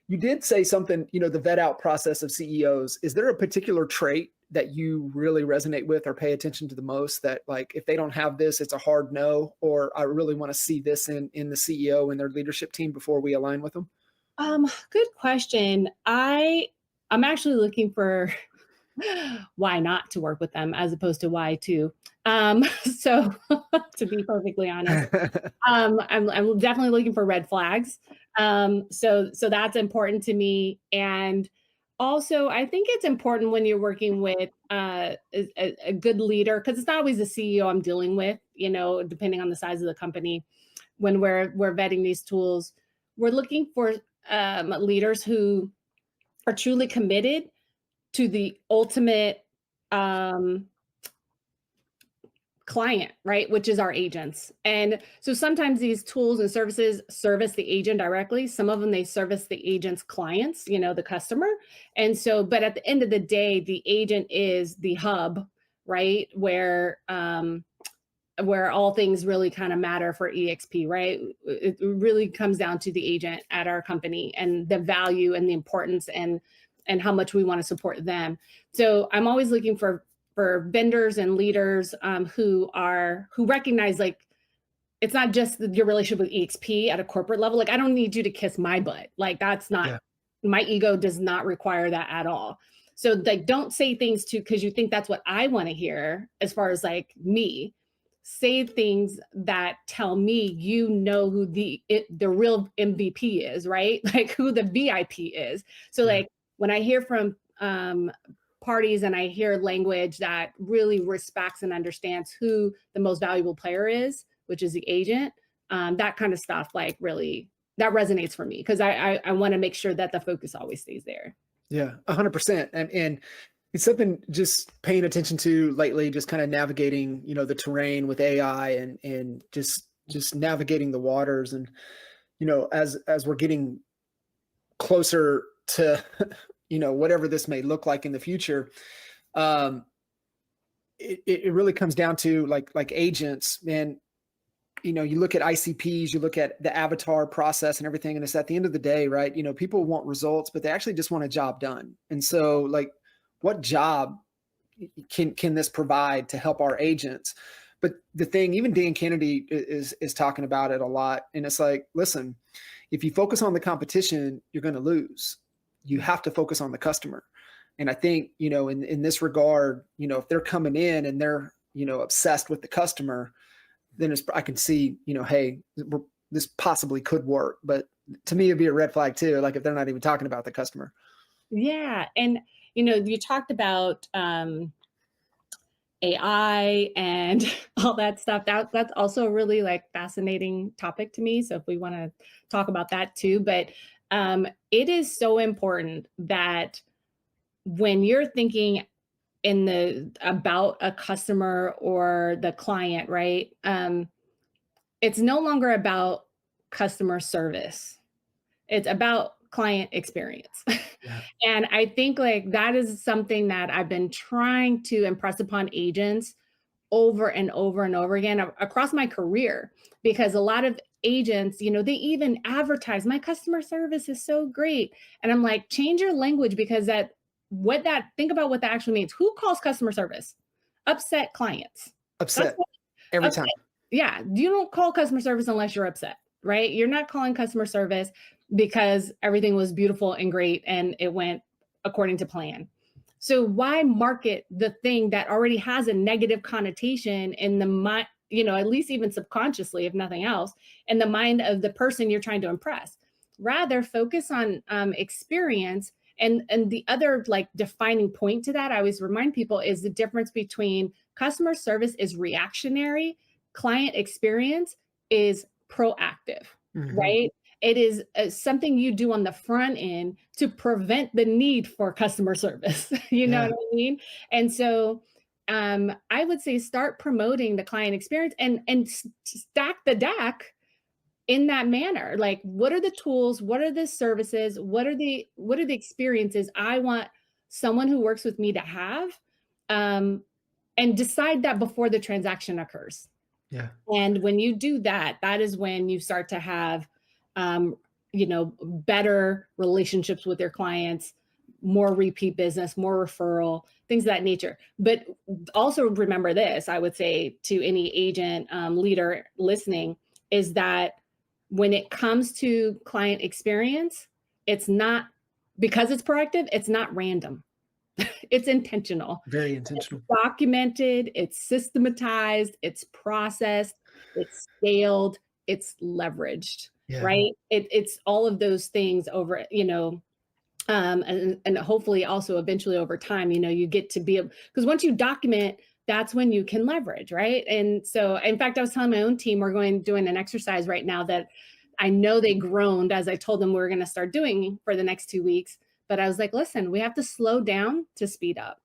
You did say something, the vet out process of CEOs. Is there a particular trait that you really resonate with or pay attention to the most, that like, if they don't have this, it's a hard no, or I really want to see this in the CEO and their leadership team before we align with them? Good question. I'm actually looking for why not to work with them as opposed to why to. So to be perfectly honest, I'm definitely looking for red flags. So that's important to me. And also, I think it's important when you're working with a good leader, because it's not always the CEO I'm dealing with, depending on the size of the company. When we're vetting these tools, we're looking for leaders who are truly committed to the ultimate um, client, right? Which is our agents. And so sometimes these tools and services service the agent directly. Some of them, they service the agent's clients, the customer. And so, but at the end of the day, the agent is the hub, right? Where all things really kind of matter for EXP, right? It really comes down to the agent at our company and the value and the importance and how much we want to support them. So I'm always looking for vendors and leaders who recognize, like, it's not just your relationship with EXP at a corporate level. Like, I don't need you to kiss my butt. Like, that's not, Yeah. my ego does not require that at all. So like, don't say things because you think that's what I want to hear as far as like me. Say things that tell me who the real MVP is, right? Like who the VIP is. So Yeah. like when I hear from parties and I hear language that really respects and understands who the most valuable player is, which is the agent, that kind of stuff, like really, that resonates for me because I want to make sure that the focus always stays there. Yeah, 100%. And it's something just paying attention to lately, just kind of navigating, the terrain with AI and just navigating the waters. And, as we're getting closer to, whatever this may look like in the future, um, it really comes down to like agents, man. You look at ICPs, you look at the avatar process and everything, and it's at the end of the day, right? People want results, but they actually just want a job done. And so, like, what job can this provide to help our agents? But the thing, even Dan Kennedy is talking about it a lot, and it's like, listen, if you focus on the competition, you're going to lose. You have to focus on the customer. And I think, in this regard, if they're coming in and they're obsessed with the customer, then I can see, hey, this possibly could work. But to me, it'd be a red flag too. Like if they're not even talking about the customer. Yeah. And, you talked about AI and all that stuff. That's also a really like fascinating topic to me. So if we want to talk about that too, but it is so important that when you're thinking about a customer or the client, right? It's no longer about customer service. It's about client experience. Yeah. And I think like that is something that I've been trying to impress upon agents over and over and over again across my career, because a lot of agents, they even advertise, my customer service is so great. And I'm like, change your language, because think about what that actually means. Who calls customer service? Upset clients. That's Upset what every upset. time. Yeah, you don't call customer service unless you're upset, right? You're not calling customer service because everything was beautiful and great and it went according to plan. So why market the thing that already has a negative connotation in the mind, at least even subconsciously, if nothing else, in the mind of the person you're trying to impress? Rather focus on experience. And the other like defining point to that, I always remind people, is the difference between customer service is reactionary, client experience is proactive, Hmm. right? It is something you do on the front end to prevent the need for customer service. You know Yeah. what I mean? And so I would say start promoting the client experience and stack the deck in that manner. Like, what are the tools? What are the services? What are the experiences I want someone who works with me to have? Um, and decide that before the transaction occurs. Yeah. And when you do that, that is when you start to have better relationships with their clients, more repeat business, more referral, things of that nature. But also remember this, I would say to any agent leader listening, is that when it comes to client experience, it's not, because it's proactive, it's not random. It's intentional. Very intentional. It's documented, it's systematized, it's processed, it's scaled, it's leveraged, right? It's all of those things over, and hopefully also eventually over time, you get to be able, because once you document, that's when you can leverage, right? And so, in fact, I was telling my own team, we're doing an exercise right now that I know they groaned as I told them we were going to start doing for the next 2 weeks. But I was like, listen, we have to slow down to speed up.